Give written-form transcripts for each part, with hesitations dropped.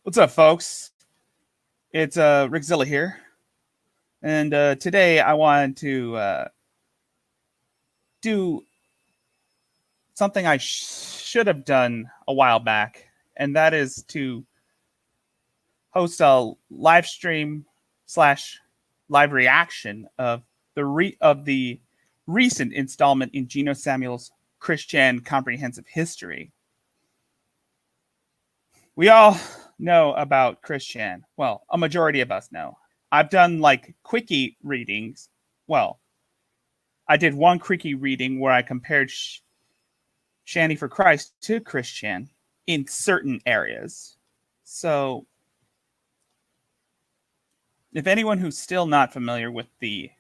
What's up, folks? It's Rickzilla here, and today I wanted to do something I should have done a while back, and that is to host a live stream slash live reaction of the recent installment in Geno Samuel's Christian Comprehensive History. We all know about Christian. Well, a majority of us know. I've done like quickie readings. Well, I did one quickie reading where I compared ShannyforChrist to Christian in certain areas. So, if anyone who's still not familiar with the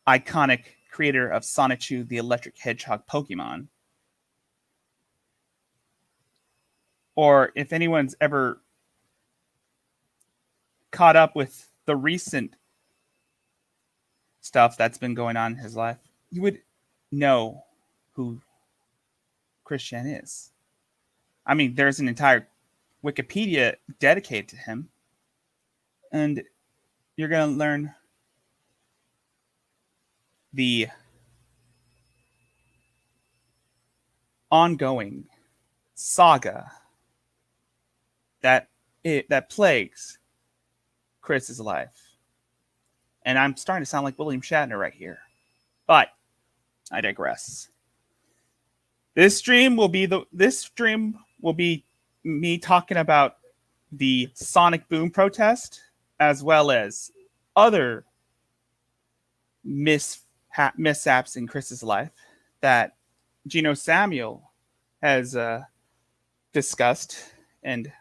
iconic creator of Sonichu the Electric Hedgehog Pokemon, or if anyone's ever caught up with the recent stuff that's been going on in his life, you would know who Christian is. I mean, there's an entire Wikipedia dedicated to him, and you're going to learn the ongoing saga that plagues Chris's life. And I'm starting to sound like William Shatner right here, but I digress. This stream will be me talking about the Sonic Boom protest, as well as other mishaps in Chris's life that Geno Samuel has discussed. And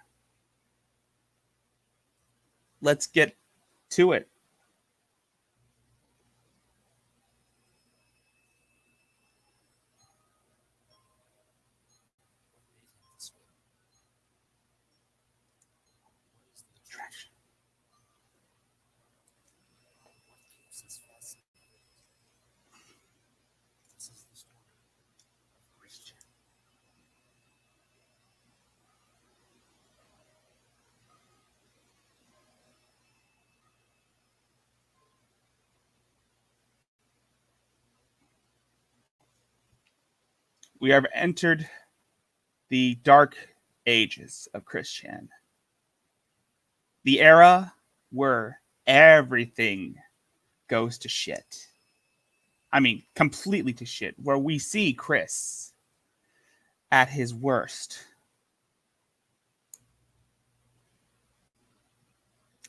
let's get to it. We have entered the dark ages of Christian. The era where everything goes to shit. I mean, completely to shit. Where we see Chris at his worst.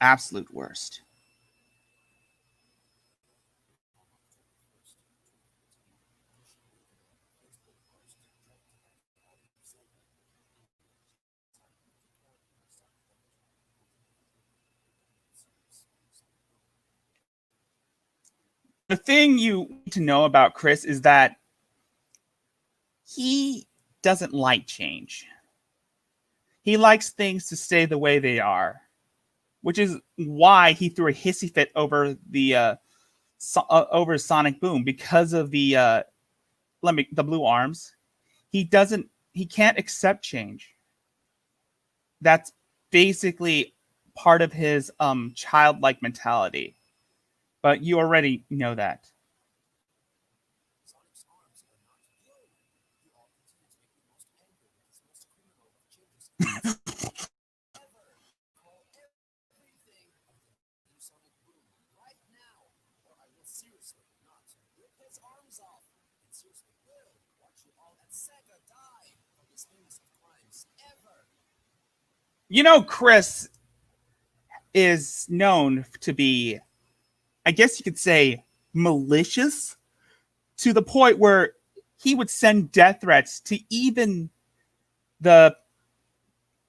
Absolute worst. The thing you need to know about Chris is that he doesn't like change. He likes things to stay the way they are, which is why he threw a hissy fit over the over Sonic Boom because of the blue arms. He can't accept change. That's basically part of his childlike mentality. But you already know that. You know, Chris is known to be, I guess you could say, malicious to the point where he would send death threats to even the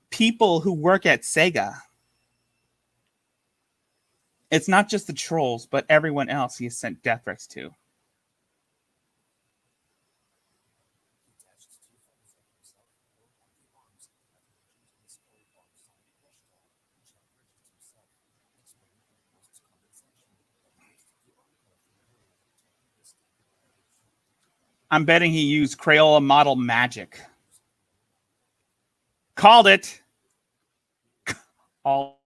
people who work at Sega. It's not just the trolls, but everyone else he has sent death threats to. I'm betting he used Crayola model magic. Called it. all.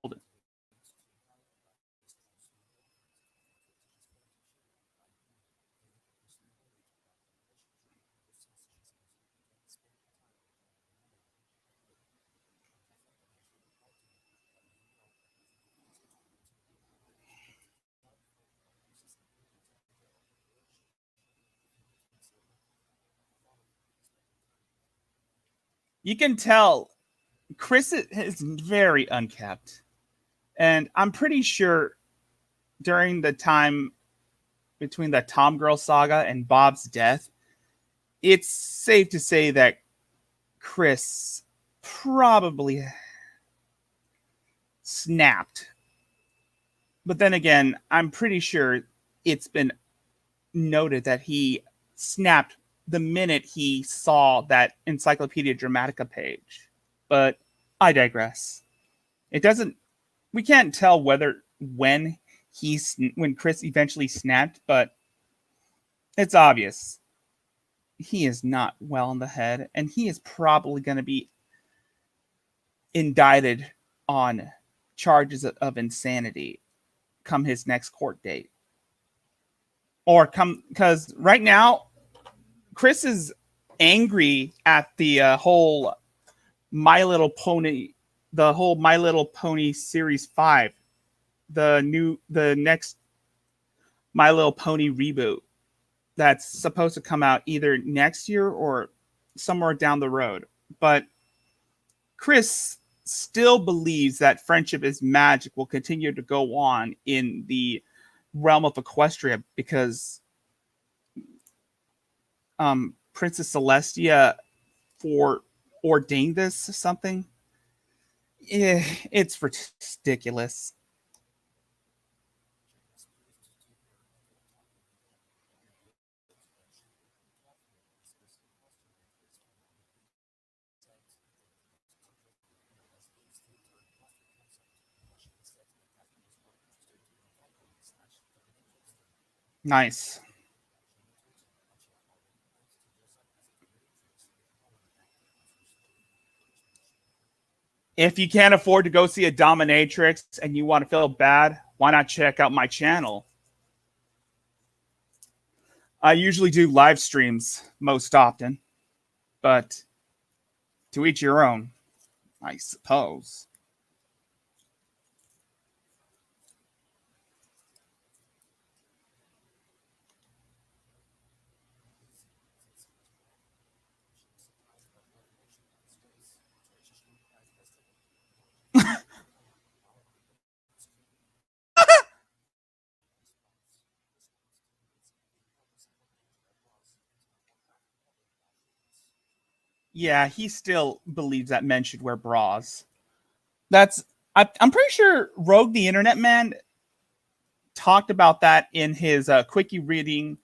You can tell Chris is very unkept. And I'm pretty sure during the time between the Tom Girl saga and Bob's death, it's safe to say that Chris probably snapped. But then again, I'm pretty sure it's been noted that he snapped the minute he saw that Encyclopedia Dramatica page. But I digress. It doesn't. We can't tell whether when Chris eventually snapped, but it's obvious he is not well in the head, and he is probably going to be indicted on charges of insanity come his next court date. Or come, because right now, Chris is angry at the whole My Little Pony, Series 5, the next My Little Pony reboot that's supposed to come out either next year or somewhere down the road. But Chris still believes that Friendship is Magic will continue to go on in the realm of Equestria because Princess Celestia ordained this something. It's ridiculous. Nice. If you can't afford to go see a dominatrix and you want to feel bad, why not check out my channel? I usually do live streams most often, but to each your own, I suppose. Yeah, he still believes that men should wear bras. I'm pretty sure Rogue the Internet Man talked about that in his quickie reading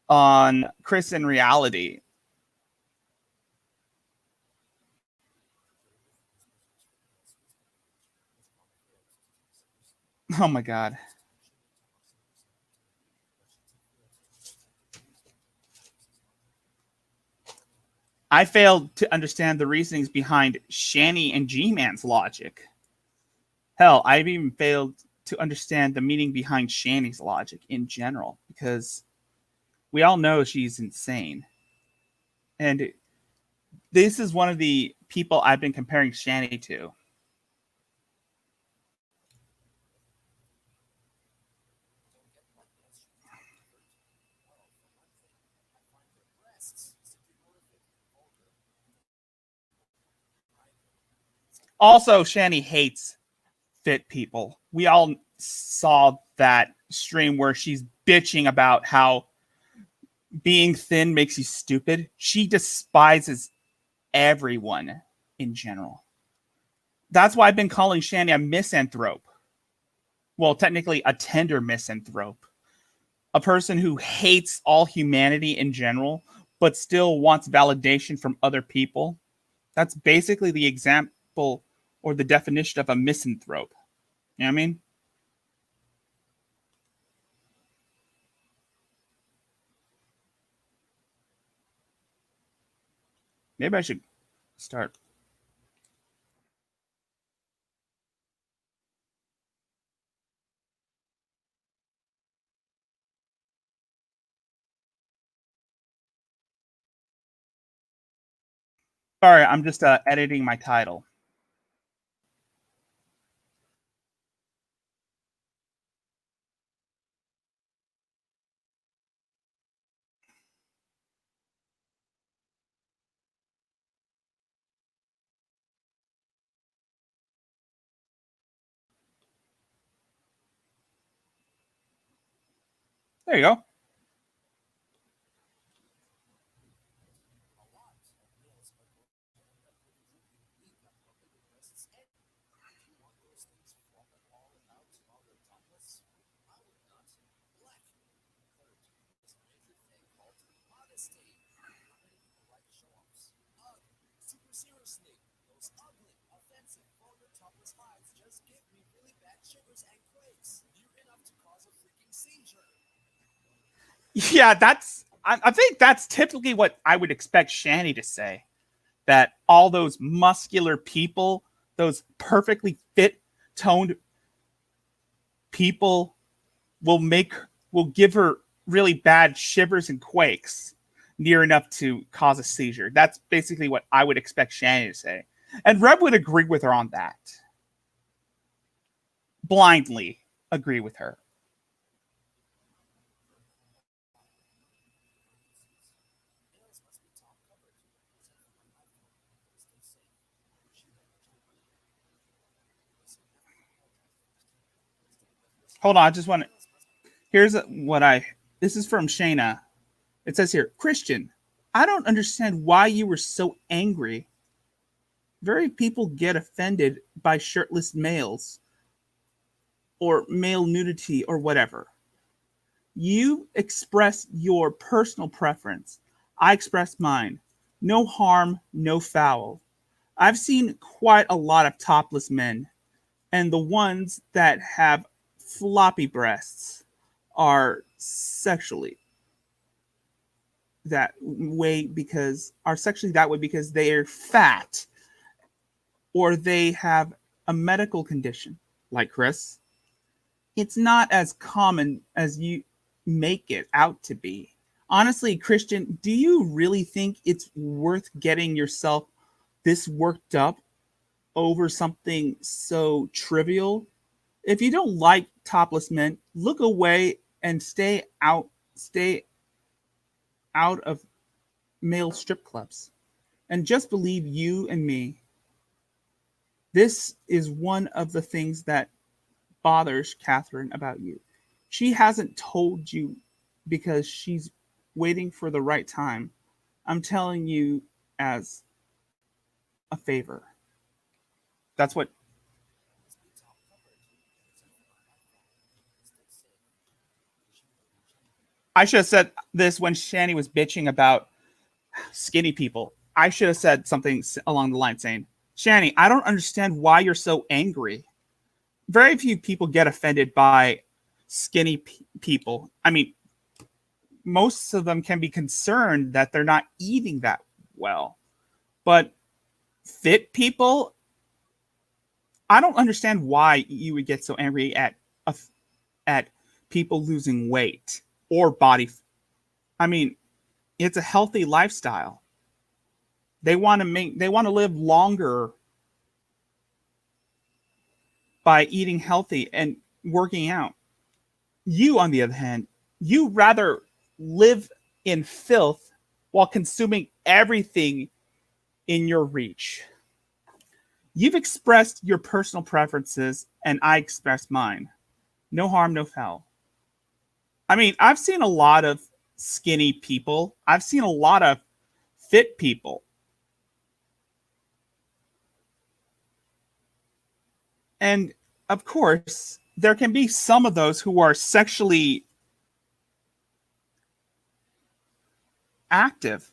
on Chris in Reality. Oh my god. I failed to understand the reasonings behind Shanny and G-Man's logic. Hell, I've even failed to understand the meaning behind Shanny's logic in general because we all know she's insane. And this is one of the people I've been comparing Shanny to. Also, Shanny hates fit people. We all saw that stream where she's bitching about how being thin makes you stupid. She despises everyone in general. That's why I've been calling Shanny a misanthrope. Well, technically, a tender misanthrope. A person who hates all humanity in general, but still wants validation from other people. That's basically the example or the definition of a misanthrope. You know what I mean? Maybe I should start. Sorry, I'm just editing my title. There you go. Yeah, I think that's typically what I would expect Shanny to say. That all those muscular people, those perfectly fit, toned people will will give her really bad shivers and quakes near enough to cause a seizure. That's basically what I would expect Shanny to say. And Reb would agree with her on that. Blindly agree with her. Hold on, I just want to. Here's what I. This is from Shayna. It says here, Christian, I don't understand why you were so angry. Very people get offended by shirtless males or male nudity or whatever. You express your personal preference. I express mine. No harm, no foul. I've seen quite a lot of topless men, and the ones that have floppy breasts are sexually that way because are sexually that way because they are fat or they have a medical condition like Chris. It's not as common as you make it out to be. Honestly, Christian, do you really think it's worth getting yourself this worked up over something so trivial? If you don't like topless men, look away and stay out of male strip clubs. And just believe you and me. This is one of the things that bothers Catherine about you. She hasn't told you because she's waiting for the right time. I'm telling you as a favor. That's what I should have said this when Shani was bitching about skinny people. I should have said something along the line saying, Shani, I don't understand why you're so angry. Very few people get offended by skinny people. I mean, most of them can be concerned that they're not eating that well. But fit people, I don't understand why you would get so angry at people losing weight or body. I mean, it's a healthy lifestyle. They want to live longer by eating healthy and working out. You, on the other hand, you rather live in filth while consuming everything in your reach. You've expressed your personal preferences, and I expressed mine. No harm, no foul. I mean, I've seen a lot of skinny people, I've seen a lot of fit people. And of course, there can be some of those who are sexually active.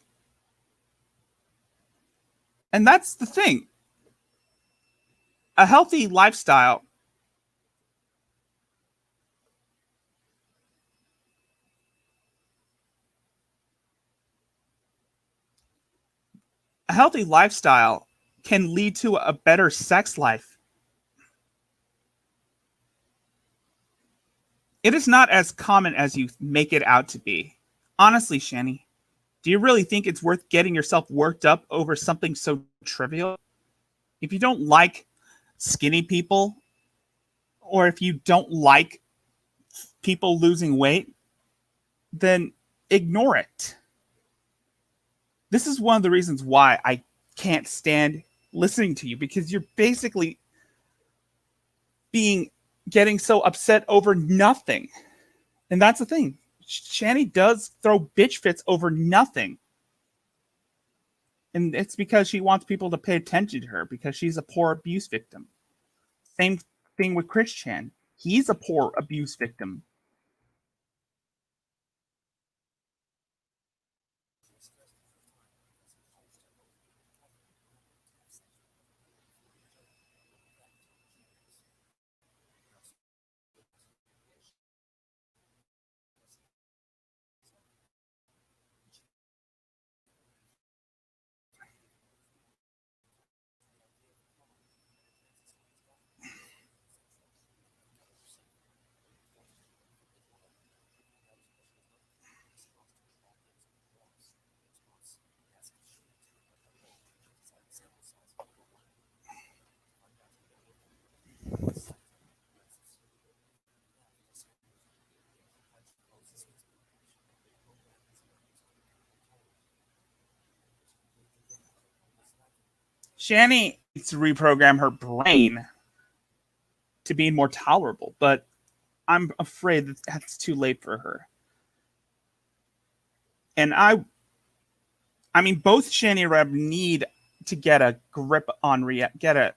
And that's the thing. A healthy lifestyle, a healthy lifestyle can lead to a better sex life. It is not as common as you make it out to be. Honestly, Shani, Do you really think it's worth getting yourself worked up over something so trivial? If you don't like skinny people, or if you don't like people losing weight, then ignore it. This is one of the reasons why I can't stand listening to you, because you're basically getting so upset over nothing. And that's the thing. Shanny does throw bitch fits over nothing. And it's because she wants people to pay attention to her, because she's a poor abuse victim. Same thing with Chris Chan. He's a poor abuse victim. Shanny needs to reprogram her brain to be more tolerable, but I'm afraid that that's too late for her. And I mean, both Shanny and Reb need to get a grip on get a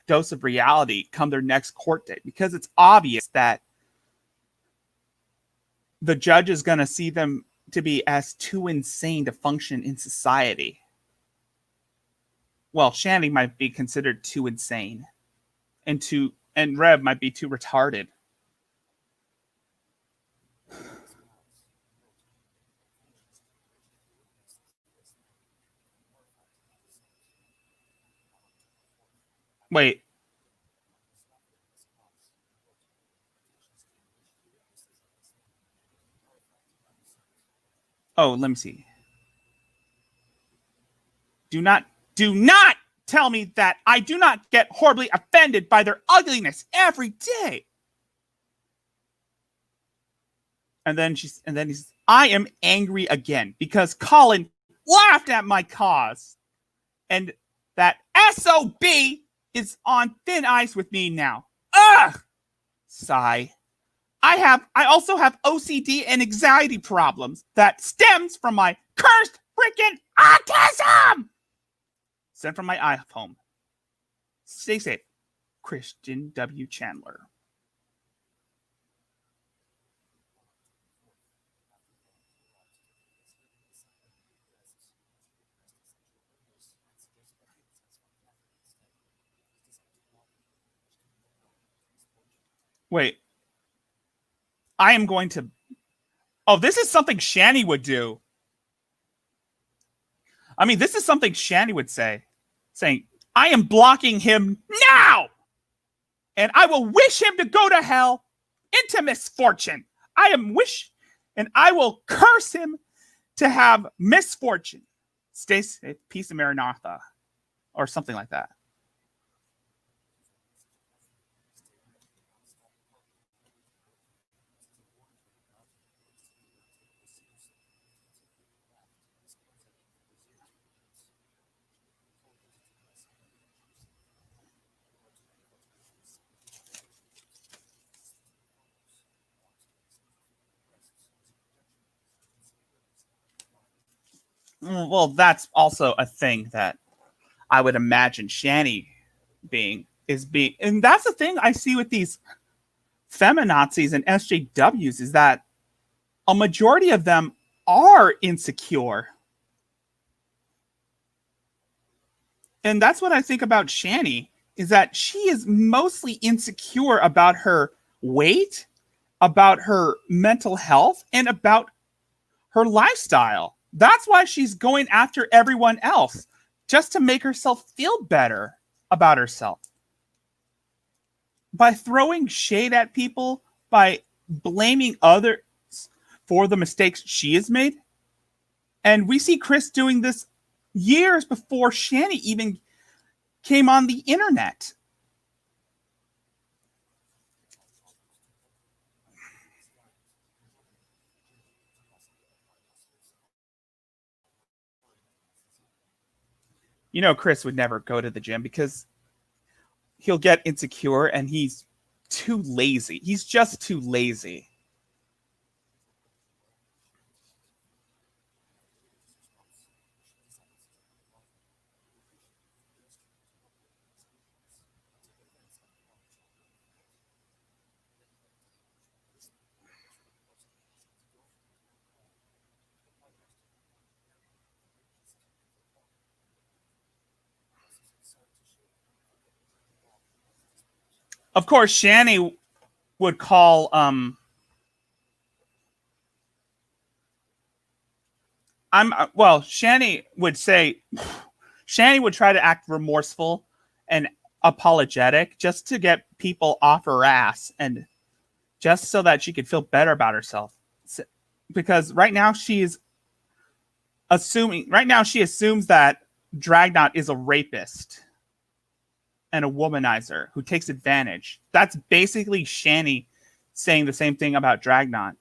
dose of reality come their next court date, because it's obvious that the judge is going to see them to be as too insane to function in society. Well, Shanny might be considered too insane, and Reb might be too retarded. Wait. Oh, let me see. Do not tell me that I do not get horribly offended by their ugliness every day. And then he's, I am angry again because Colin laughed at my cause. And that SOB is on thin ice with me now. Ugh! Sigh. I also have OCD and anxiety problems that stems from my cursed freaking autism! Sent from my iPhone. Stay safe. Christian W. Chandler. Wait. I am going to... Oh, this is something Shanny would do. I mean, this is something Shanny would say. Saying, I am blocking him now! And I will wish him to go to hell into misfortune. And I will curse him to have misfortune. Stay safe, peace of Maranatha. Or something like that. Well, that's also a thing that I would imagine Shanny being, and that's the thing I see with these feminazis and SJWs, is that a majority of them are insecure. And that's what I think about Shanny, is that she is mostly insecure about her weight, about her mental health, and about her lifestyle. That's why she's going after everyone else, just to make herself feel better about herself. By throwing shade at people, by blaming others for the mistakes she has made, And we see Chris doing this years before Shanny even came on the internet. You know, Chris would never go to the gym because he'll get insecure and he's too lazy. He's just too lazy. Of course, Shanny would call Shanny would say Shanny would try to act remorseful and apologetic just to get people off her ass and just so that she could feel better about herself. Because right now she assumes that Dragnot is a rapist and a womanizer who takes advantage. That's basically Shanny saying the same thing about Dragnot.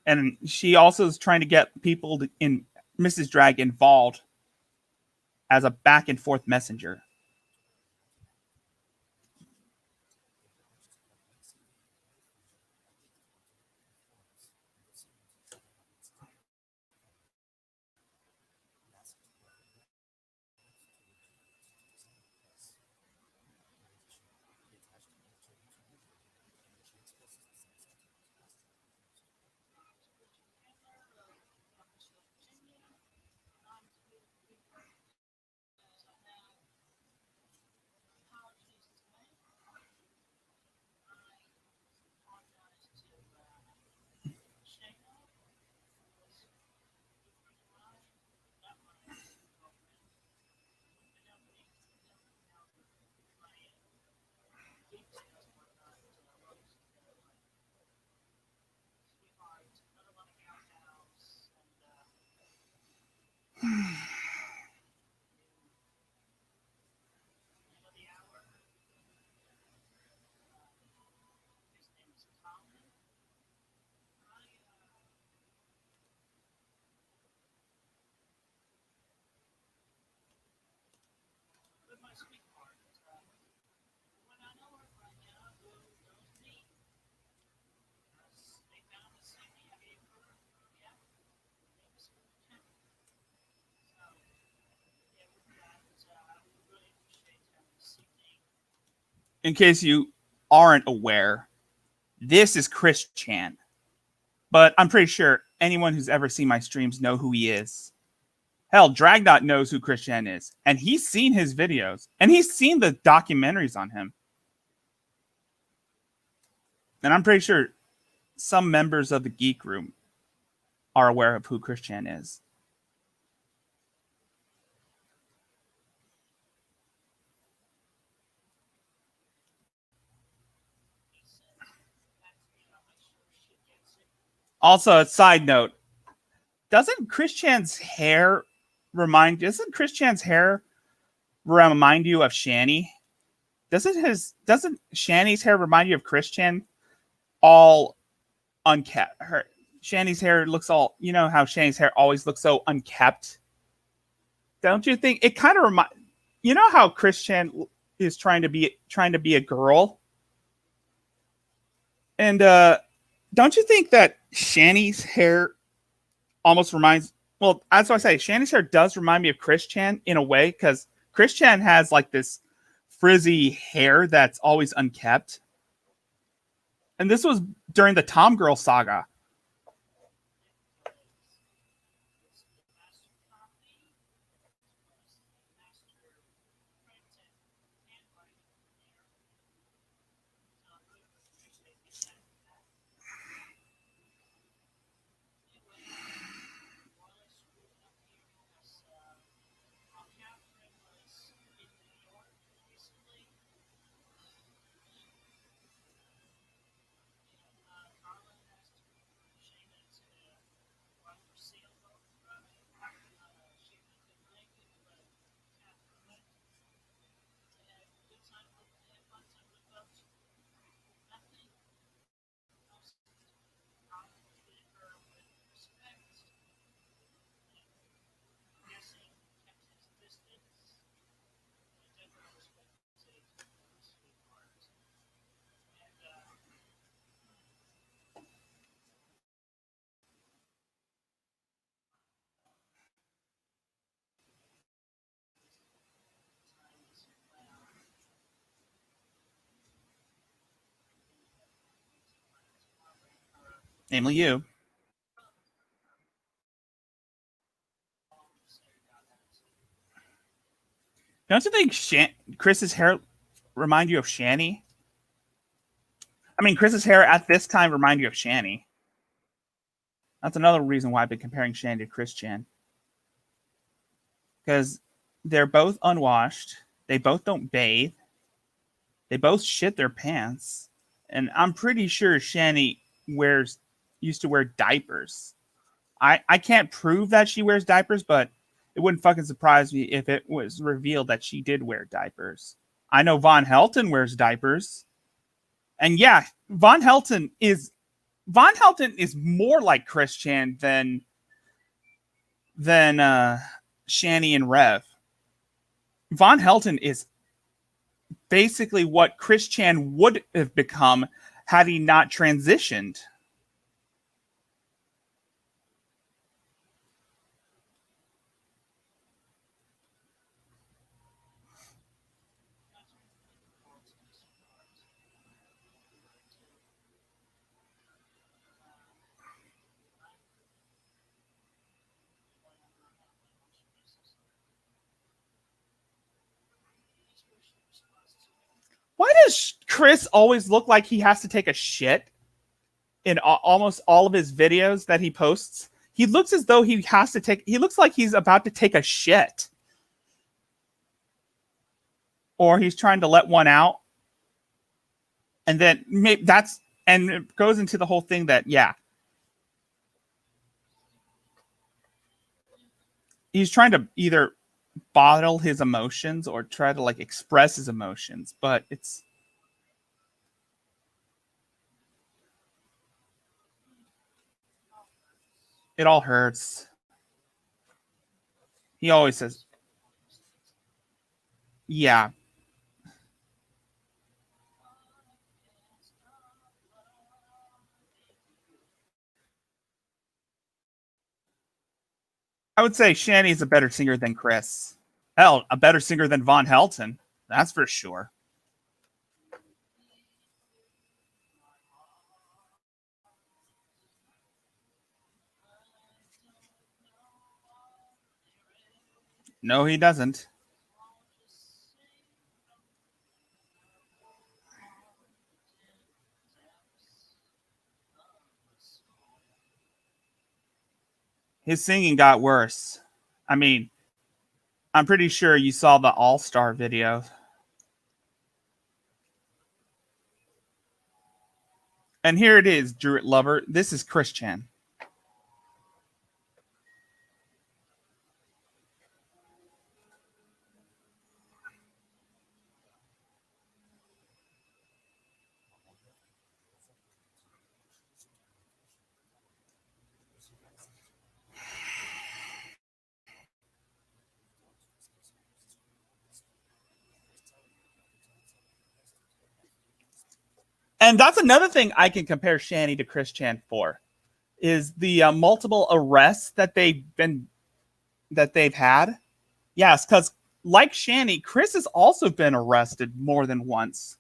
And she also is trying to get people in Mrs. Drag involved as a back and forth messenger. In case you aren't aware, this is Chris Chan. But I'm pretty sure anyone who's ever seen my streams know who he is. Hell, Dragnot knows who Chris Chan is, and he's seen his videos, and he's seen the documentaries on him. And I'm pretty sure some members of the Geek Room are aware of who Chris Chan is. Also, a side note, doesn't Chris Chan's hair remind you of Shanny? Doesn't Shanny's hair remind you of Chris Chan? All unkept. Shanny's hair looks all, you know how Shanny's hair always looks so unkept? Don't you think it kind of you know how Chris Chan is trying to be a girl? And don't you think that Shanny's hair almost reminds, well, that's what I say. Shanny's hair does remind me of Chris Chan in a way, because Chris Chan has like this frizzy hair that's always unkept. And this was during the Tom Girl saga. namely you. Don't you think Chris's hair remind you of Shanny? I mean, Chris's hair at this time remind you of Shanny. That's another reason why I've been comparing Shanny to Chris Chan. Because they're both unwashed. They both don't bathe. They both shit their pants. And I'm pretty sure Shanny used to wear diapers. I can't prove that she wears diapers, but it wouldn't fucking surprise me if it was revealed that she did wear diapers. I know Von Helton wears diapers. And yeah, Von Helton is more like Chris Chan than Shanny and Rev. Von Helton is basically what Chris Chan would have become had he not transitioned. Why does Chris always look like he has to take a shit in almost all of his videos that he posts? He looks as though he looks like he's about to take a shit. Or he's trying to let one out. And then maybe and it goes into the whole thing that, yeah, he's trying to either bottle his emotions or try to like express his emotions, but it all hurts. He always says, yeah. I would say Shanny's a better singer than Chris. Hell, a better singer than Von Helton. That's for sure. No, he doesn't. His singing got worse. I mean, I'm pretty sure you saw the All Star video. And here it is, Druid Lover. This is Chris Chan. And that's another thing I can compare Shanny to Chris Chan for is the multiple arrests that they've had. Yes, because like Shanny, Chris has also been arrested more than once.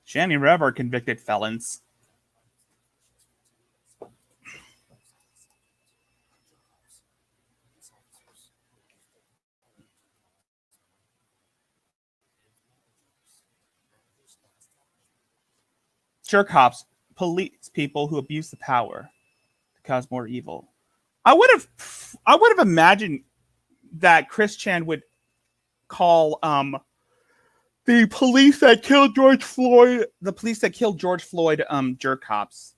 Shanny and Rev are convicted felons. Jerk hops, police people who abuse the power to cause more evil. I would have imagined that Chris Chan would call the police that killed George Floyd jerk cops.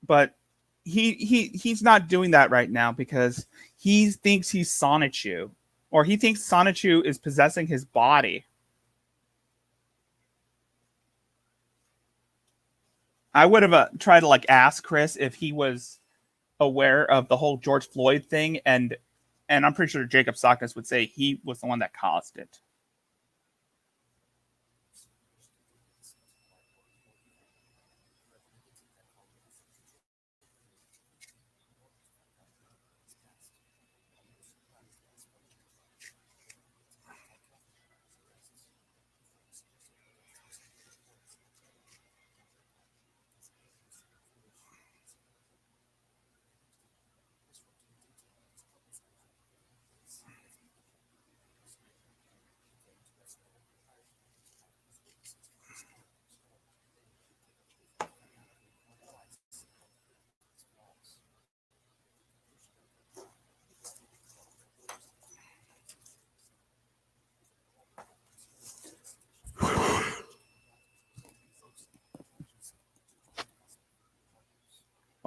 But he's not doing that right now because he thinks he's Sonichu, or he thinks Sonichu is possessing his body. I would have tried to like ask Chris if he was aware of the whole George Floyd thing, and I'm pretty sure Jacob Sockness would say he was the one that caused it.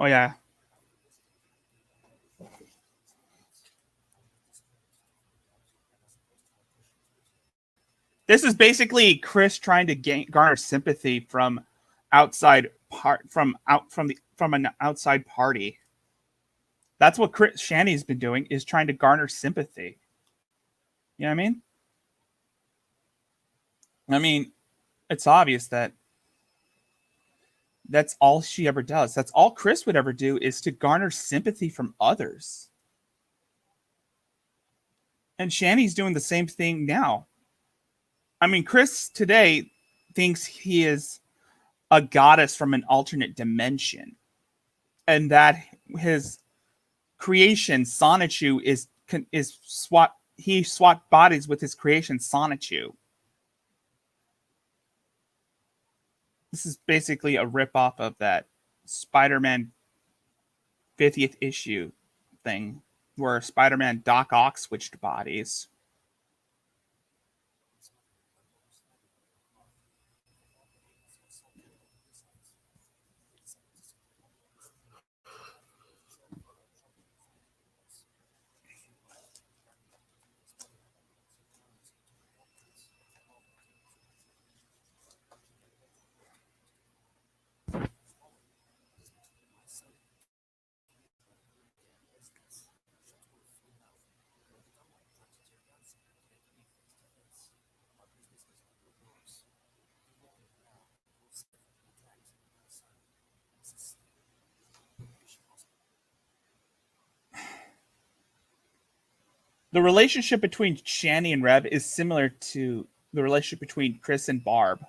Oh yeah. This is basically Chris trying to garner sympathy from from an outside party. That's what Shanny's been doing, is trying to garner sympathy. You know what I mean? I mean, it's obvious that that's all she ever does. That's all Chris would ever do, is to garner sympathy from others. And Shanny's doing the same thing now. I mean, Chris today thinks he is a goddess from an alternate dimension, and that his creation Sonichu is swap he swapped bodies with his creation Sonichu. This is basically a ripoff of that Spider-Man 50th issue thing where Spider-Man Doc Ock switched bodies. The relationship between Shanny and Rev is similar to the relationship between Chris and Barb.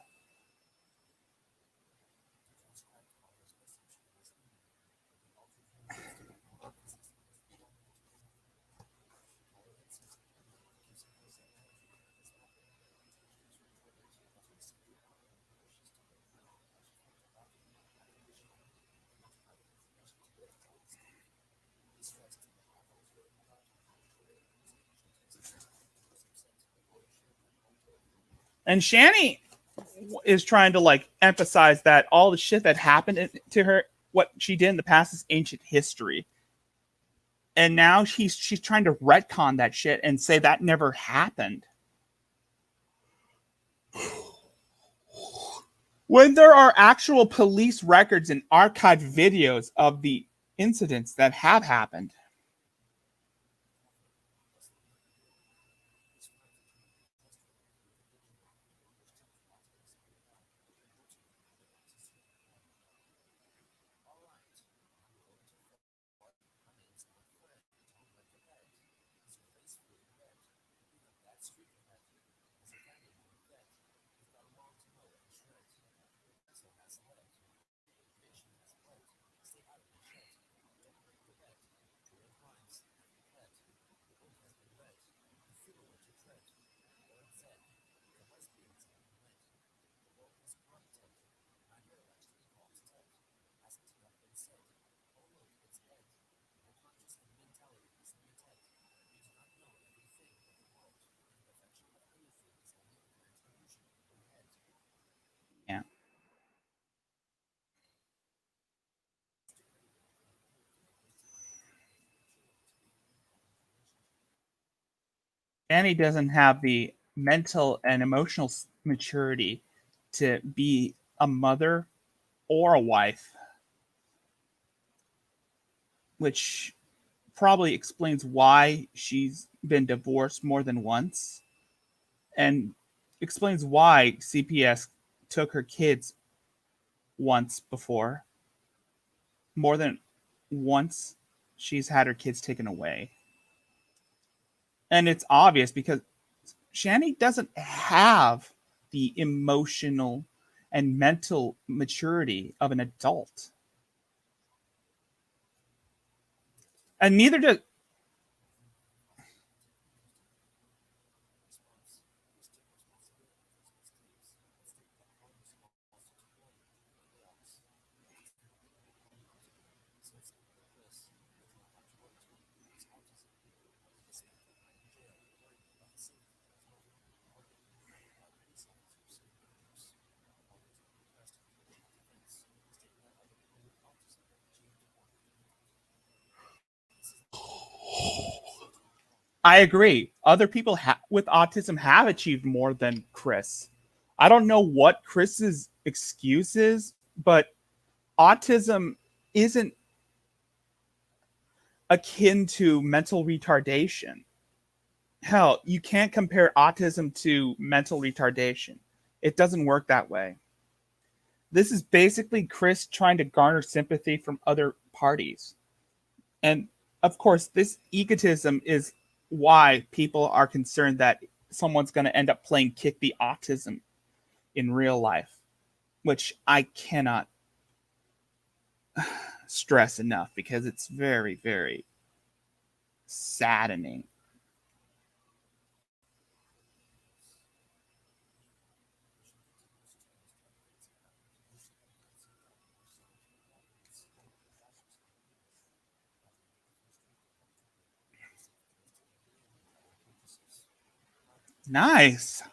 And Shanny is trying to like emphasize that all the shit that happened to her, what she did in the past, is ancient history. And now she's trying to retcon that shit and say that never happened. When there are actual police records and archived videos of the incidents that have happened. Yeah. Annie doesn't have the mental and emotional maturity to be a mother or a wife, which probably explains why she's been divorced more than once, and explains why CPS took her kids once before. More than once, she's had her kids taken away. And it's obvious because Shanny doesn't have the emotional and mental maturity of an adult. And neither does. I agree. Other people with autism have achieved more than Chris. I don't know what Chris's excuse is, but autism isn't akin to mental retardation. Hell, you can't compare autism to mental retardation. It doesn't work that way. This is basically Chris trying to garner sympathy from other parties. And of course, this egotism is why people are concerned that someone's going to end up playing kick the autism in real life, which I cannot stress enough because it's very, very saddening. Nice.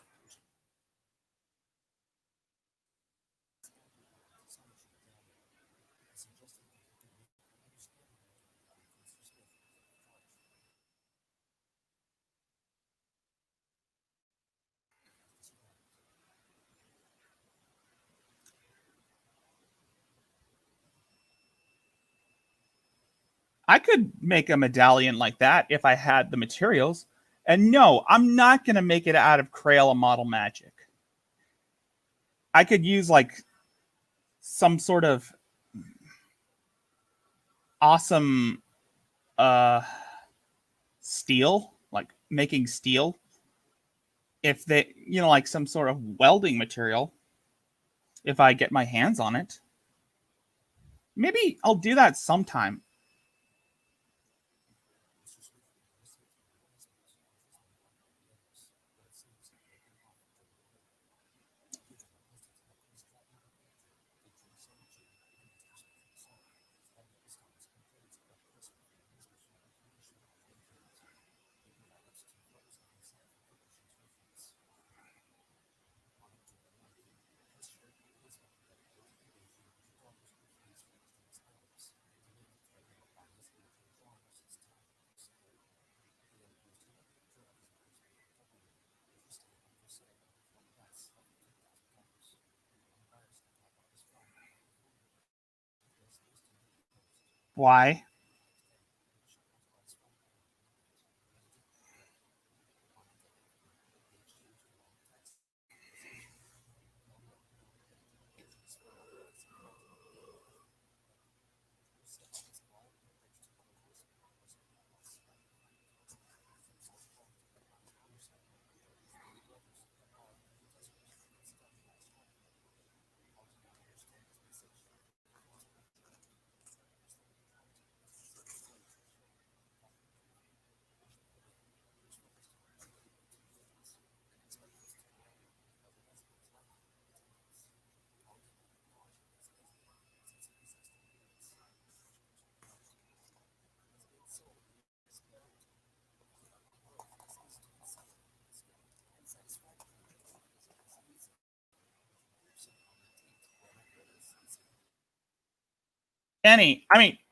I could make a medallion like that if I had the materials. And no, I'm not going to make it out of Crayola model magic. I could use like some sort of awesome uh steel, like making steel, if they, like some sort of welding material, if I get my hands on it. Maybe I'll do that sometime. Why?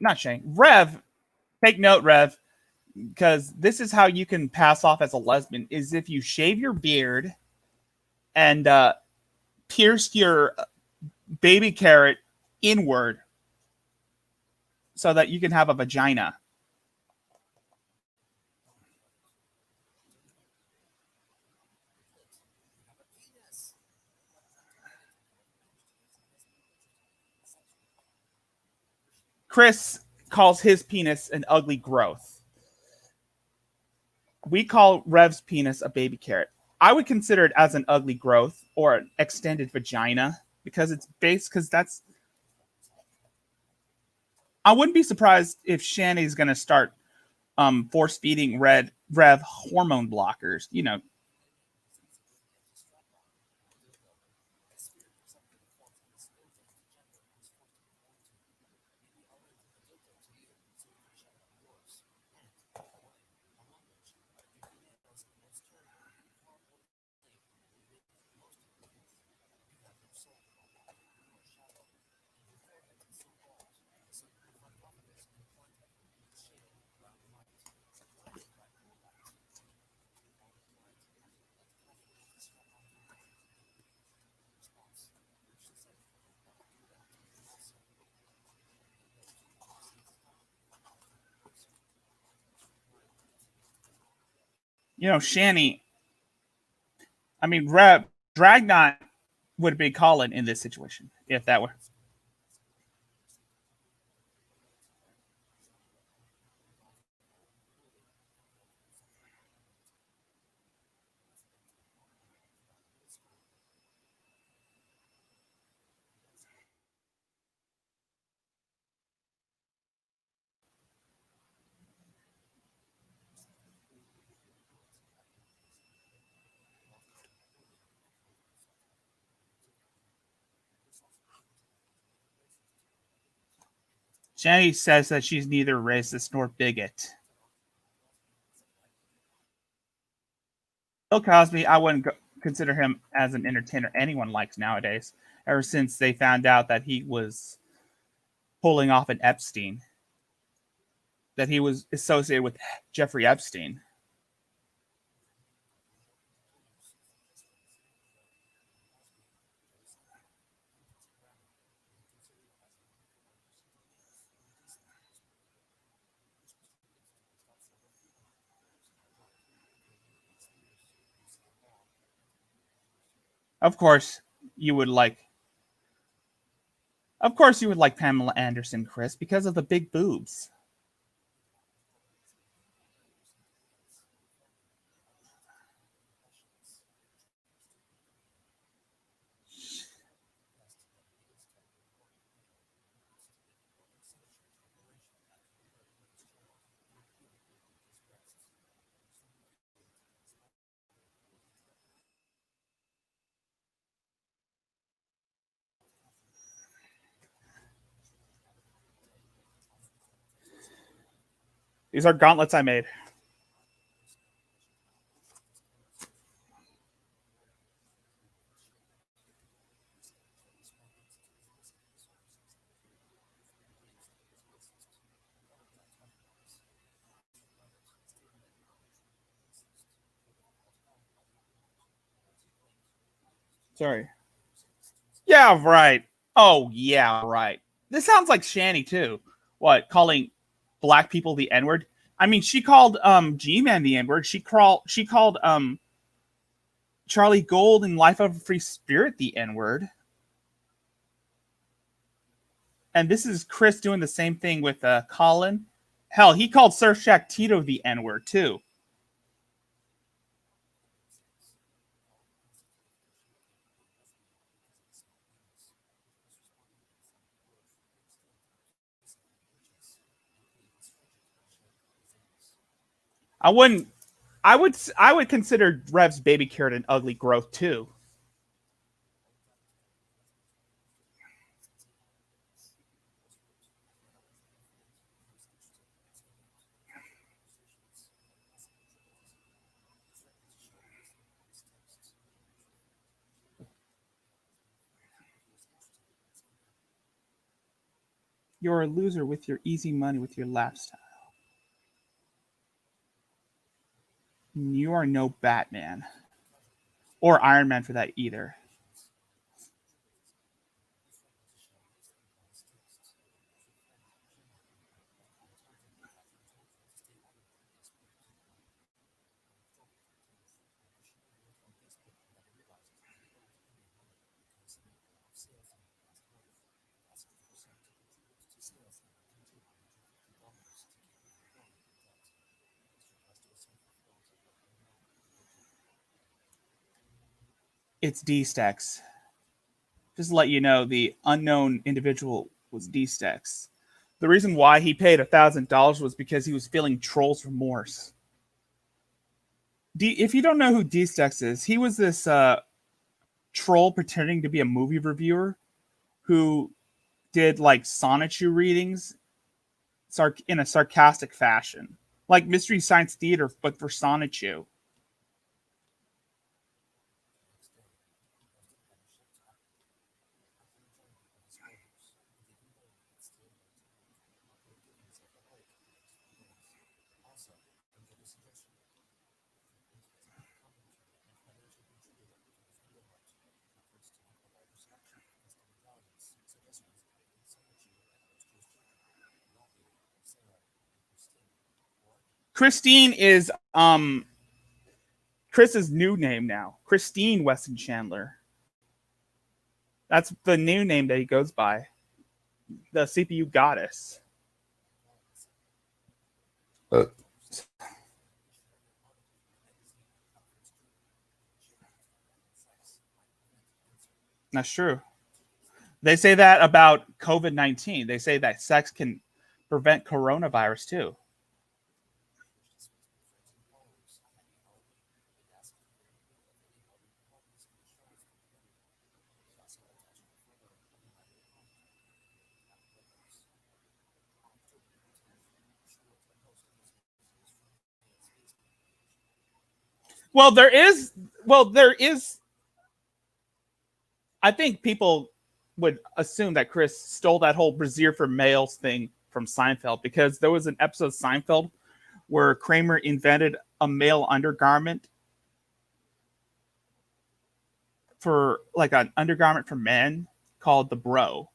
Not Shane. Rev, take note, Rev, because this is how you can pass off as a lesbian: is if you shave your beard and pierce your baby carrot inward so that you can have a vagina. Chris calls his penis an ugly growth. We call Rev's penis a baby carrot. I would consider it as an ugly growth or an extended vagina because it's based, because that's. I wouldn't be surprised if Shanny's going to start force feeding Rev hormone blockers. Shanny. I mean, Rep Dragnot would be Colin in this situation if that were. Shanny says that she's neither racist nor bigot. Bill Cosby, I wouldn't consider him as an entertainer anyone likes nowadays. Ever since they found out that he was pulling off an Epstein, that he was associated with Jeffrey Epstein. Of course, you would like. Of course, you would like Pamela Anderson, Chris, because of the big boobs. These are gauntlets I made. Sorry. Yeah, right. Oh, yeah, right. This sounds like Shanny too. What, calling black people the N-word? I mean, she called G-Man the N-word. She called Charlie Gold in Life of a Free Spirit the N-word. And this is Chris doing the same thing with Colin. Hell, he called Sir Shaq Tito the N-word too. I wouldn't. I would consider Rev's baby carrot an ugly growth too. You're a loser with your easy money with your lifestyle. You are no Batman or Iron Man for that either. It's D-Stex. Just to let you know, the unknown individual was D-Stex. The reason why he paid $1,000 was because he was feeling trolls remorse. If you don't know who D-Stex is, he was this troll pretending to be a movie reviewer who did like Sonichu readings in a sarcastic fashion, like Mystery Science Theater, but for Sonichu. Christine is Chris's new name now, Christine Weston Chandler. That's the new name that he goes by, the CPU goddess. That's true. They say that about COVID-19. They say that sex can prevent coronavirus too. Well, there is. Well, there is. I think people would assume that Chris stole that whole brassiere for males thing from Seinfeld because there was an episode of Seinfeld where Kramer invented a male undergarment for like an undergarment for men called the bro.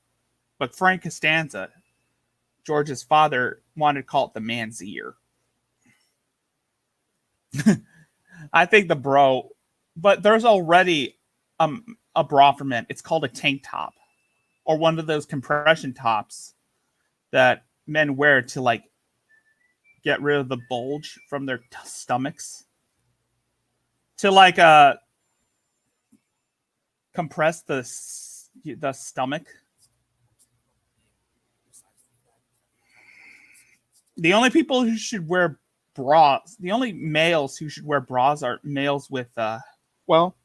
But Frank Costanza, George's father, wanted to call it the man's ear. I think the bro, but there's already a bra for men. It's called a tank top or one of those compression tops that men wear to like get rid of the bulge from their stomachs to like compress the stomach. The only people who should wear bras, the only males who should wear bras are males with well,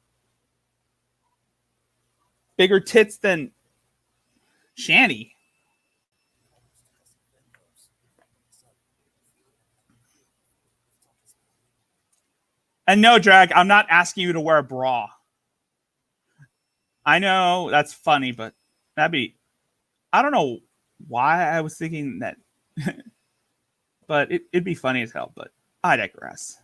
bigger tits than Shanny. And no, Drag, I'm not asking you to wear a bra. I know that's funny, but that'd be, I don't know why I was thinking that, but it'd be funny as hell, but I digress.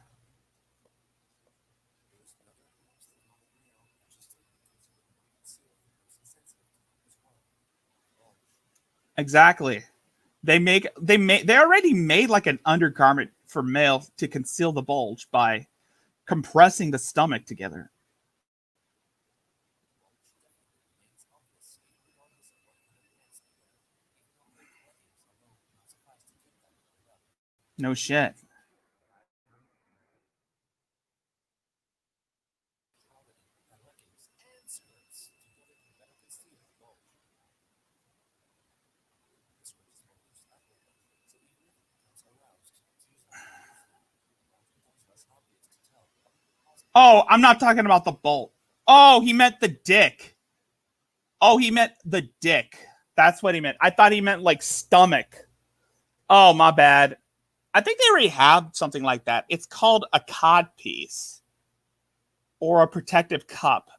Exactly. They already made like an undergarment for male to conceal the bulge by compressing the stomach together. No shit. Oh, I'm not talking about the bolt. Oh, he meant the dick. Oh, he meant the dick. That's what he meant. I thought he meant like stomach. Oh, my bad. I think they already have something like that. It's called a cod piece or a protective cup.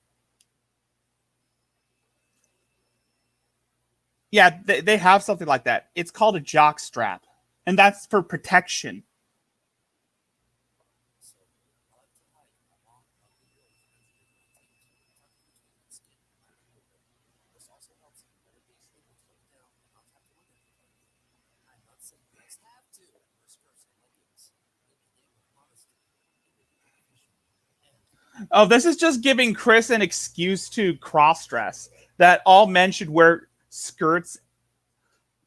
Yeah, they have something like that. It's called a jock strap, and that's for protection. Oh, this is just giving Chris an excuse to cross dress. That all men should wear skirts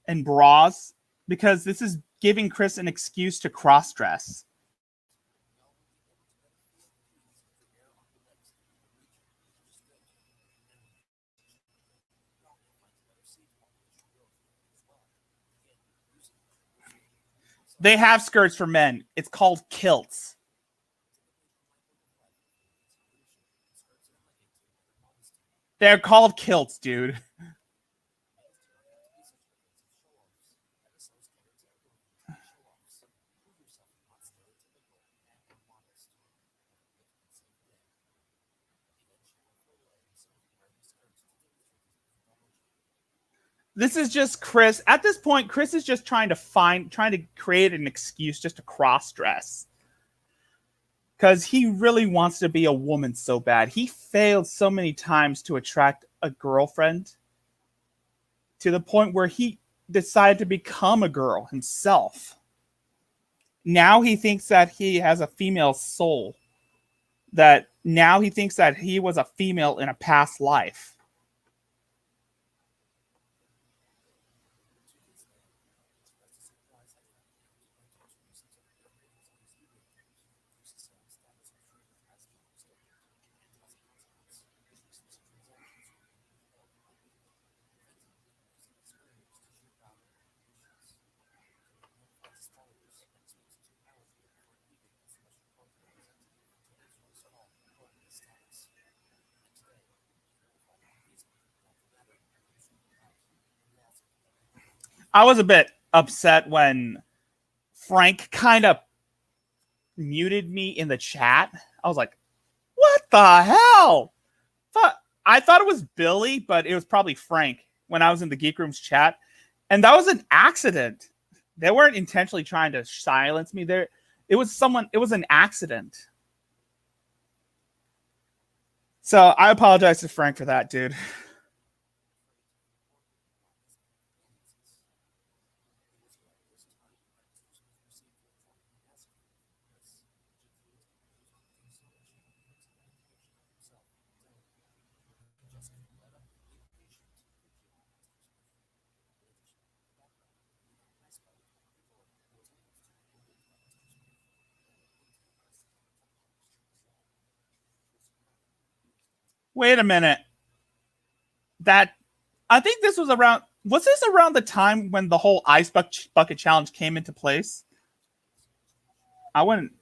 and bras because this is giving Chris an excuse to cross dress. They have skirts for men. It's called kilts. They're called kilts, dude. This is just Chris. At this point, Chris is just trying to create an excuse just to cross dress. Because he really wants to be a woman so bad. He failed so many times to attract a girlfriend to the point where he decided to become a girl himself. Now he thinks that he has a female soul. that now he thinks that he was a female in a past life. I was a bit upset when Frank kind of muted me in the chat. I was like, what the hell? I thought it was Billy, but it was probably Frank when I was in the Geek Room's chat. And that was an accident. They weren't intentionally trying to silence me there. It was an accident. So I apologize to Frank for that, dude. Wait a minute. That I think this was around. Was this around the time when the whole bucket challenge came into place? I wouldn't.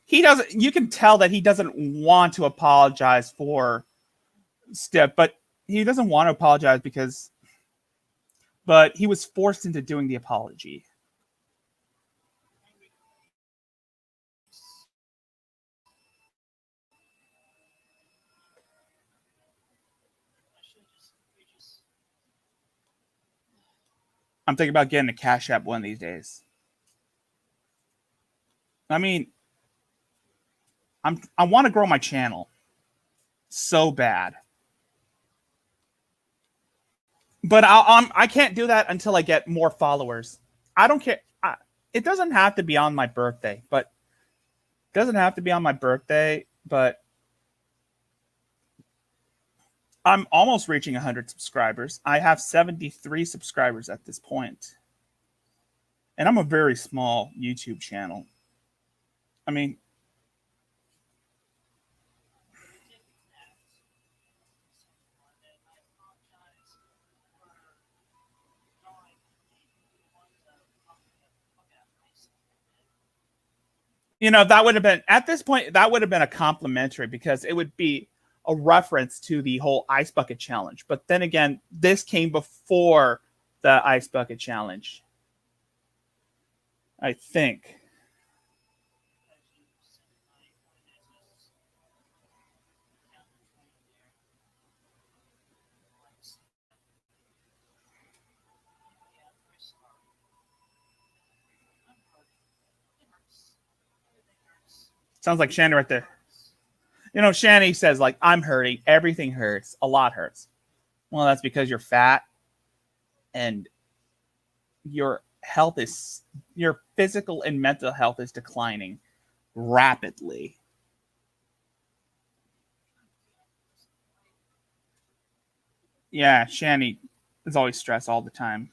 He doesn't. You can tell that he doesn't want to apologize for Step, but he doesn't want to apologize because. But he was forced into doing the apology. I'm thinking about getting a Cash App one of these days. I mean, I want to grow my channel so bad, but I can't do that until I get more followers. I don't care. It doesn't have to be on my birthday, but doesn't have to be on my birthday. But I'm almost reaching 100 subscribers. I have 73 subscribers at this point, and I'm a very small YouTube channel. I mean, that would have been at this point. That would have been a complimentary because it would be a reference to the whole ice bucket challenge. But then again, this came before the ice bucket challenge, I think. Sounds like Shanny right there. Shanny says like I'm hurting. Everything hurts. A lot hurts. Well, that's because you're fat and your physical and mental health is declining rapidly. Yeah, Shanny is always stressed all the time.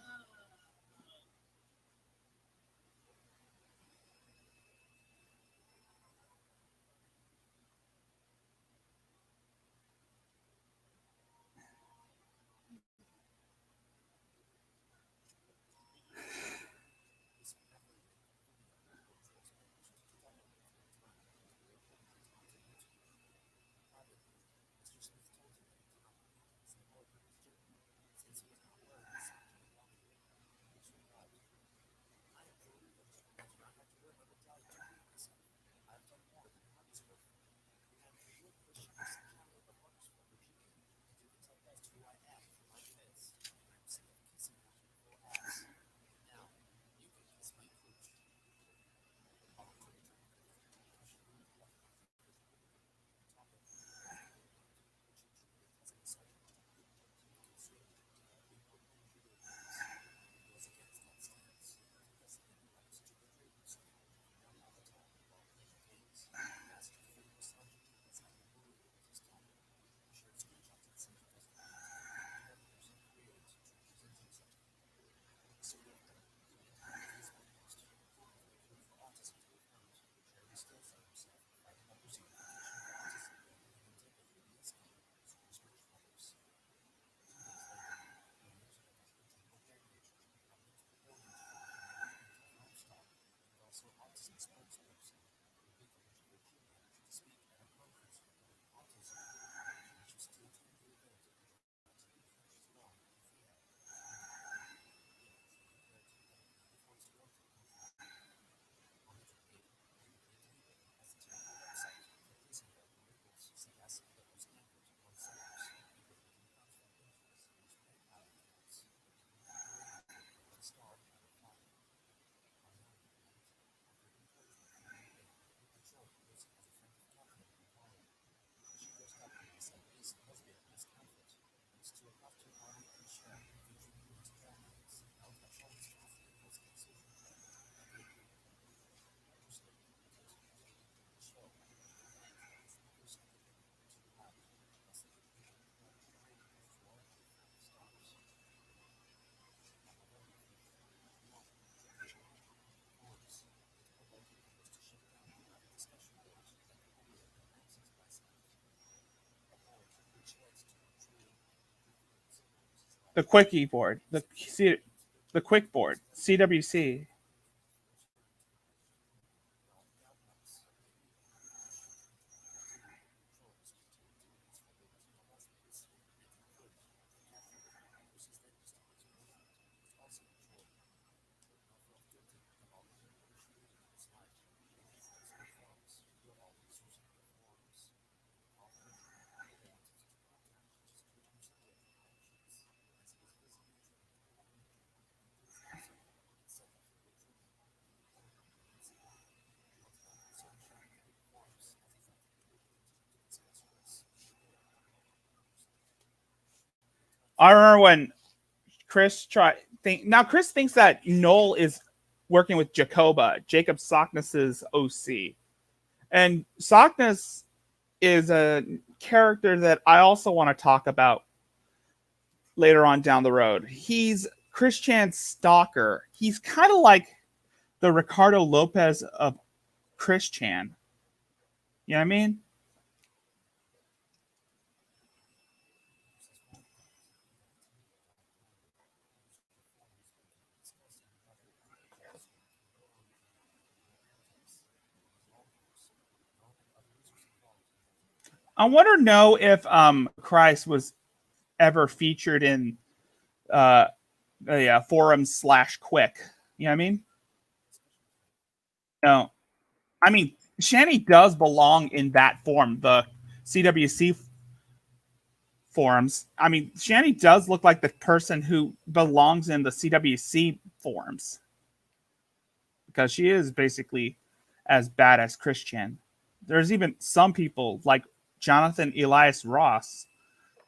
The quickie board, the quick board, CWC. I remember when Chris Chris thinks that Noel is working with Jacob Sockness's OC. And Sockness is a character that I also want to talk about later on down the road. He's Chris Chan's stalker. He's kind of like the Ricardo Lopez of Chris Chan. You know what I mean? I wonder know if Christ was ever featured in a forum slash quick. You know what I mean? No. I mean, Shanny does belong in that form, the CWC forums. I mean, Shanny does look like the person who belongs in the CWC forums because she is basically as bad as Christian. There's even some people like Jonathan Elias Ross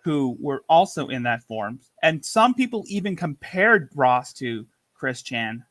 who were also in that forum, and some people even compared Ross to Chris Chan.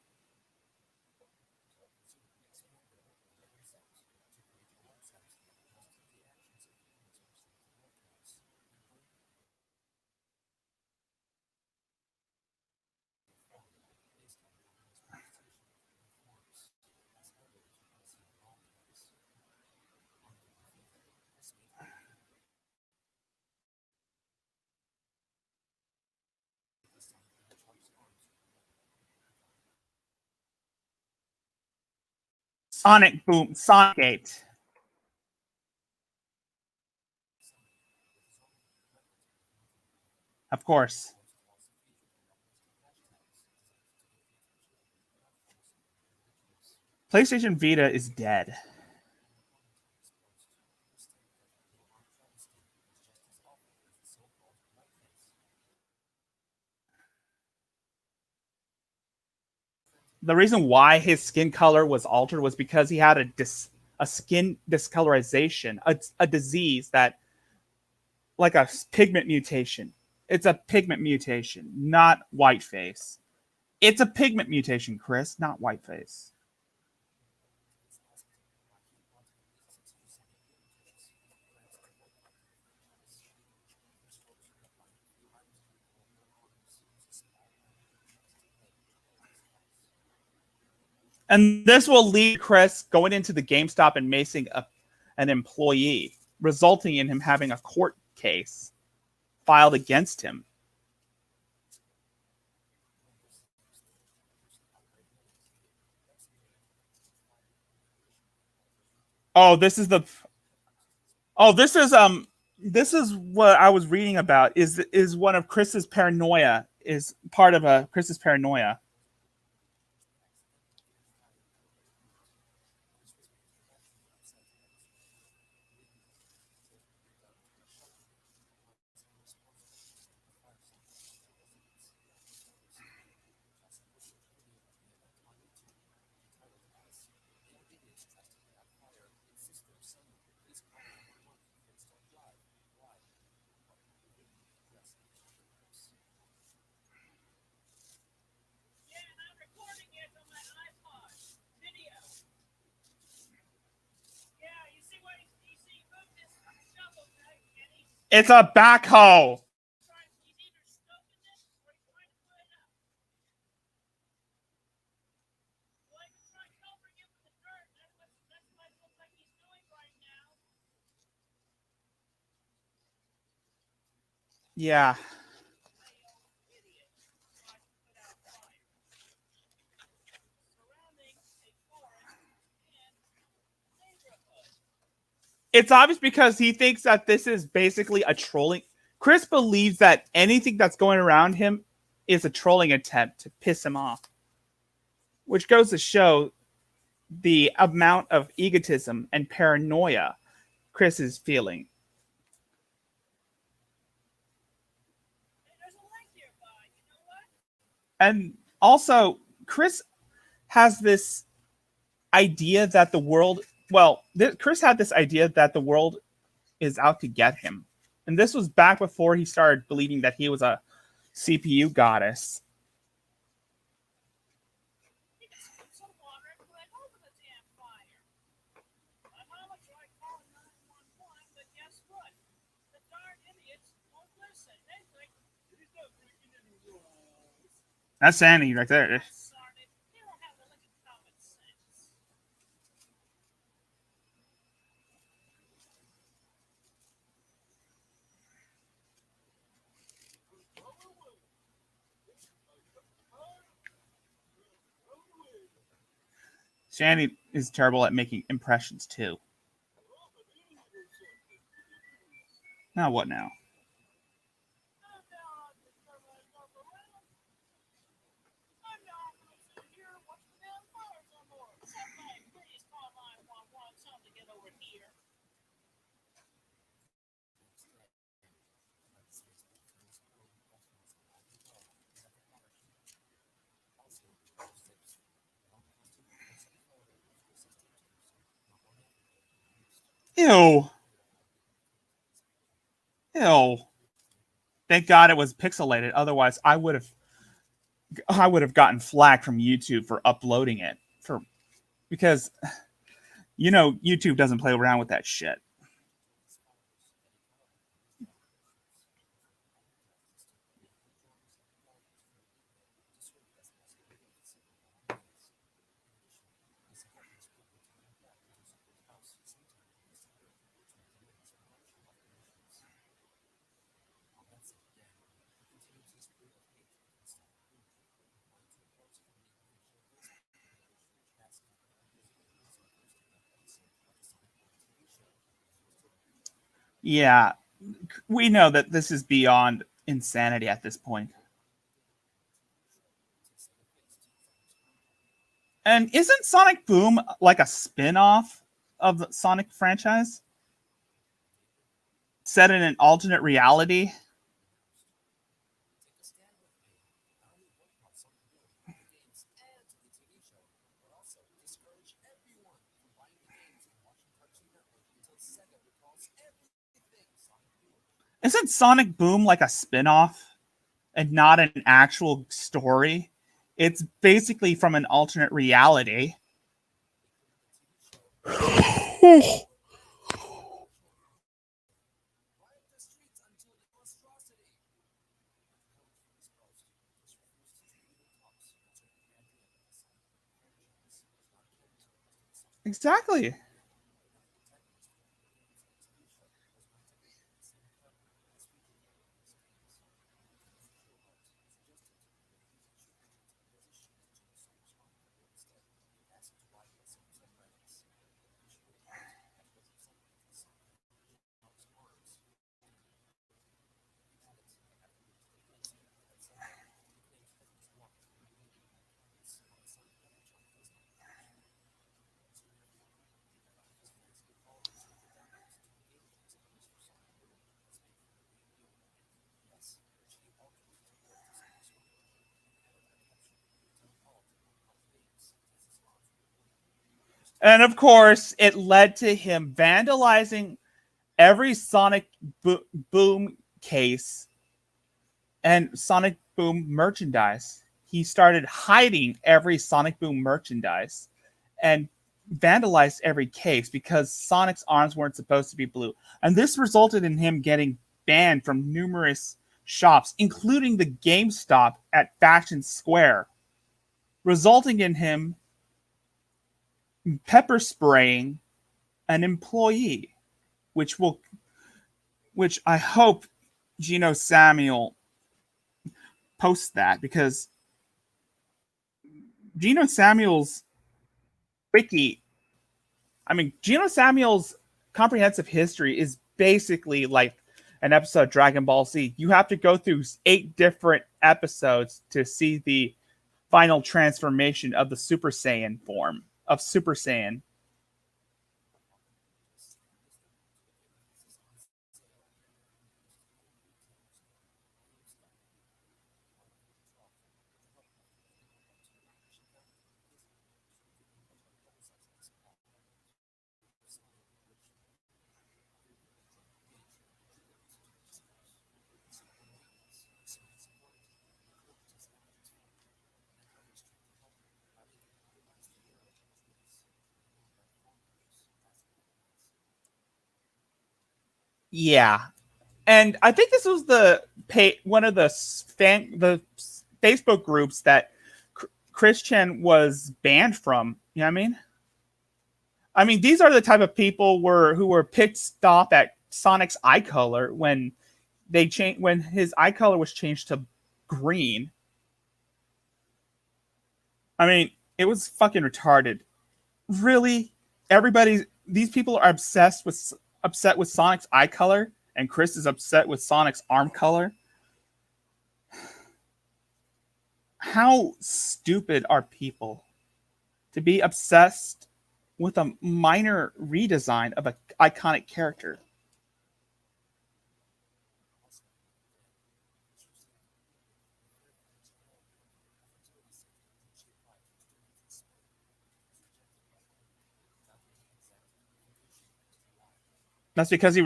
Sonic Boom, Sonic Gate. Of course. PlayStation Vita is dead. The reason why his skin color was altered was because he had a skin discolorization, a disease that like a pigment mutation. It's a pigment mutation, not whiteface. It's a pigment mutation, Chris, not whiteface. And this will lead Chris going into the GameStop and macing an employee, resulting in him having a court case filed against him. Oh, this is the Oh, this is what I was reading about is one of Chris's paranoia is part of a Chris's paranoia. It's a backhoe. Yeah. It's obvious because he thinks that this is basically a trolling. Chris believes that anything that's going around him is a trolling attempt to piss him off, which goes to show the amount of egotism and paranoia Chris is feeling. And also, Chris has this idea that the world, Chris had this idea that the world is out to get him. And this was back before he started believing that he was a CPU goddess. That's Sandy right there. Shanny is terrible at making impressions too. Now what now? Ew. Ew. Thank God it was pixelated. Otherwise, I would have gotten flack from YouTube for uploading it because YouTube doesn't play around with that shit. Yeah, we know that this is beyond insanity at this point. And isn't Sonic Boom like a spin-off of the Sonic franchise? Set in an alternate reality? Isn't Sonic Boom like a spin-off and not an actual story? It's basically from an alternate reality. Exactly. And of course, it led to him vandalizing every Sonic Boom case and Sonic Boom merchandise. He started hiding every Sonic Boom merchandise and vandalized every case because Sonic's arms weren't supposed to be blue. And this resulted in him getting banned from numerous shops, including the GameStop at Fashion Square, resulting in him pepper spraying an employee, which I hope Gino Samuel posts that, because Gino Samuel's comprehensive history is basically like an episode of Dragon Ball Z. You have to go through 8 different episodes to see the final transformation of the Super Saiyan form of Super Saiyan. Yeah, and I think this was one of the Facebook groups that Christian was banned from. You know what I mean? I mean, these are the type of people who were pissed off at Sonic's eye color when his eye color was changed to green. I mean, it was fucking retarded. Really, these people are upset with Sonic's eye color, and Chris is upset with Sonic's arm color. How stupid are people to be obsessed with a minor redesign of an iconic character? That's because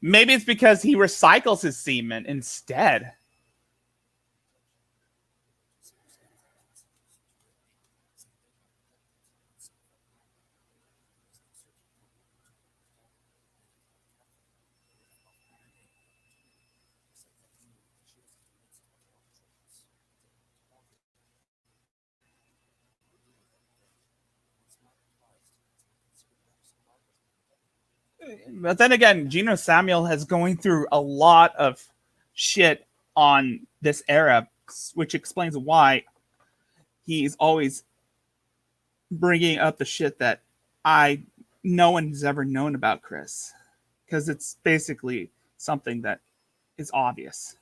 maybe it's because he recycles his semen instead. But then again, Geno Samuel has going through a lot of shit on this era, which explains why he's always bringing up the shit that I no one has ever known about Chris, because it's basically something that is obvious.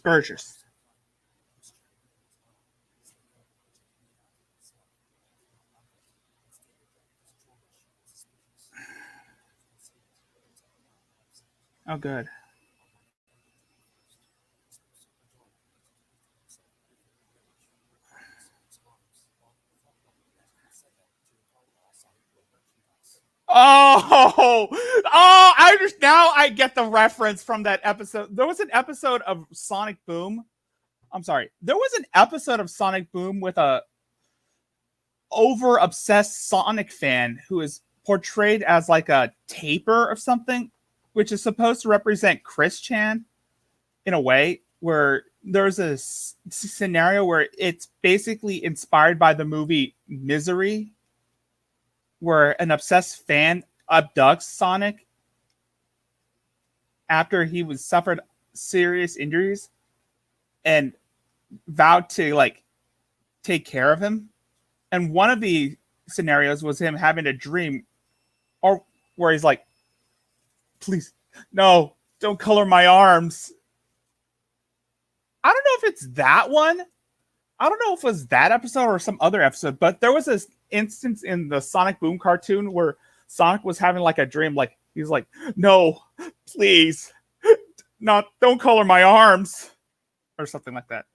Burgess. Oh, good. Oh, oh! I understand now. I get the reference from that episode. There was an episode of Sonic Boom. I'm sorry. There was an episode of Sonic Boom with a over obsessed Sonic fan who is portrayed as like a taper of something, which is supposed to represent Chris Chan in a way. Where there's a scenario where it's basically inspired by the movie Misery, where an obsessed fan abducts Sonic after he was suffered serious injuries and vowed to like take care of him. And one of the scenarios was him having a dream or where he's like, please, no, don't color my arms. I don't know if it's that one. I don't know if it was that episode or some other episode, but there was this instance in the Sonic Boom cartoon where Sonic was having like a dream, like he's like, no, please, not don't color my arms or something like that.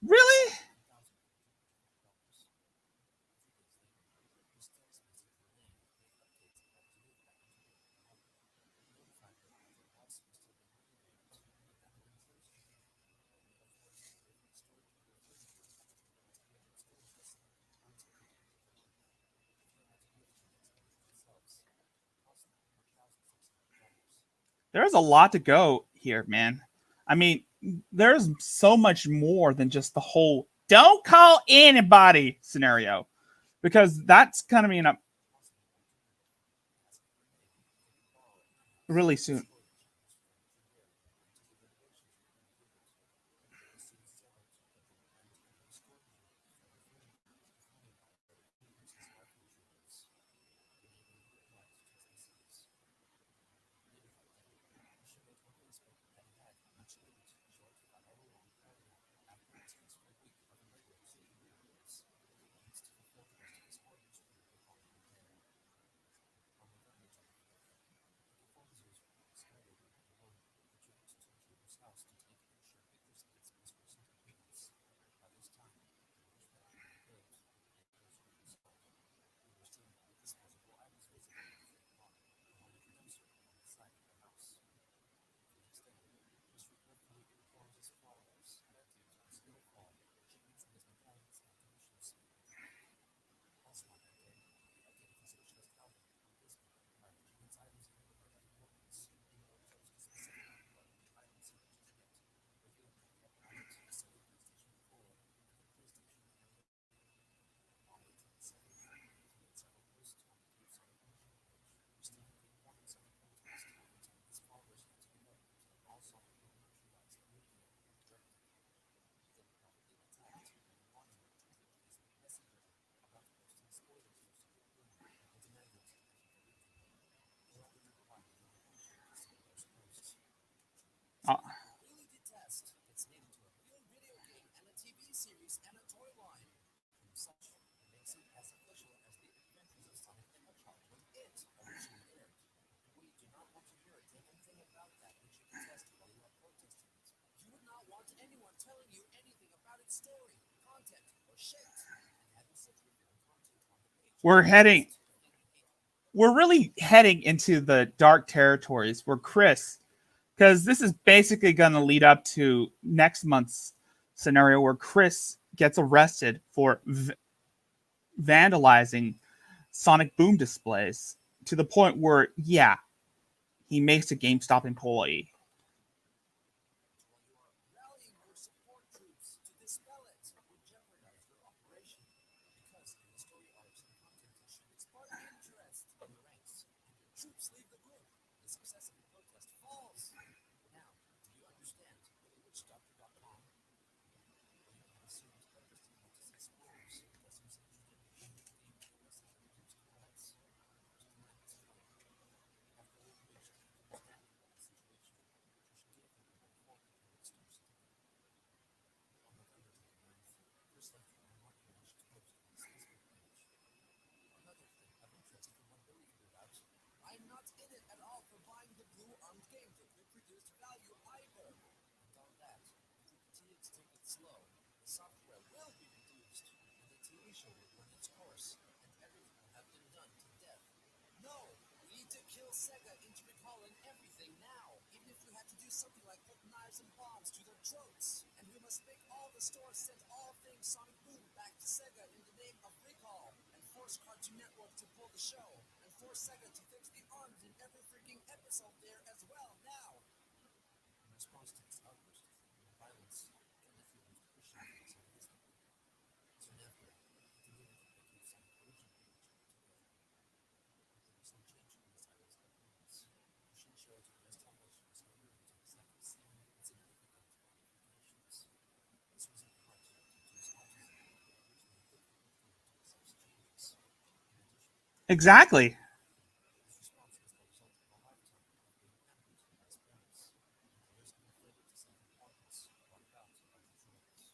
Really? There's a lot to go here, man. I mean, there's so much more than just the whole don't call anybody scenario because that's kind of mean up really soon. Uh, we're heading we're really heading into the dark territories where Chris, because this is basically going to lead up to next month's scenario where Chris gets arrested for vandalizing Sonic Boom displays to the point where, yeah, he makes a GameStop employee. Exactly.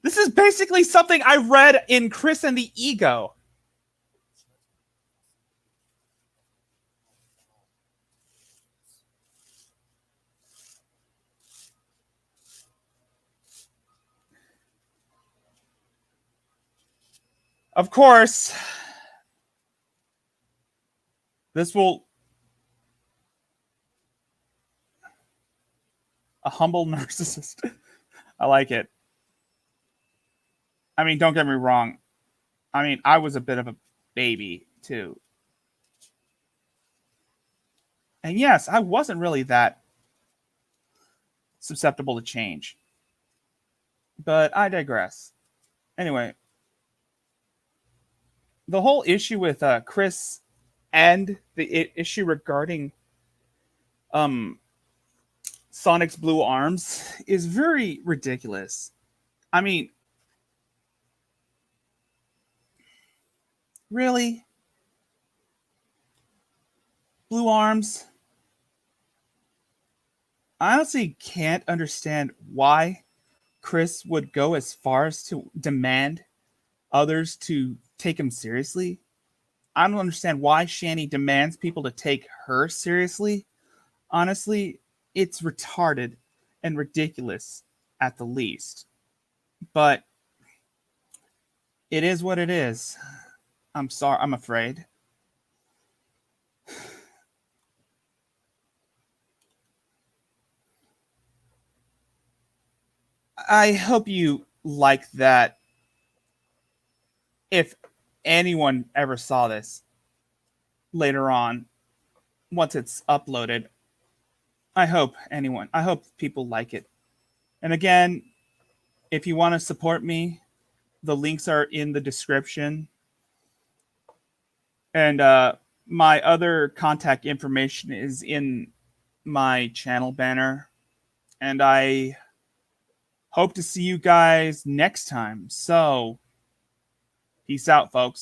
This is basically something I read in Chris and the Ego. Of course, this will a humble narcissist. I like it. I mean, don't get me wrong. I mean, I was a bit of a baby too. And yes, I wasn't really that susceptible to change. But I digress. Anyway, the whole issue with Chris and the issue regarding um, Sonic's blue arms is very ridiculous. I mean, really? Blue arms? I honestly can't understand why Chris would go as far as to demand others to take him seriously. I don't understand why Shanny demands people to take her seriously. Honestly, it's retarded and ridiculous at the least. But it is what it is. I'm sorry, I'm afraid. I hope you like that. If anyone ever saw this later on, once it's uploaded, I hope people like it. And again, if you want to support me, the links are in the description. And my other contact information is in my channel banner. And I hope to see you guys next time. So, peace out, folks.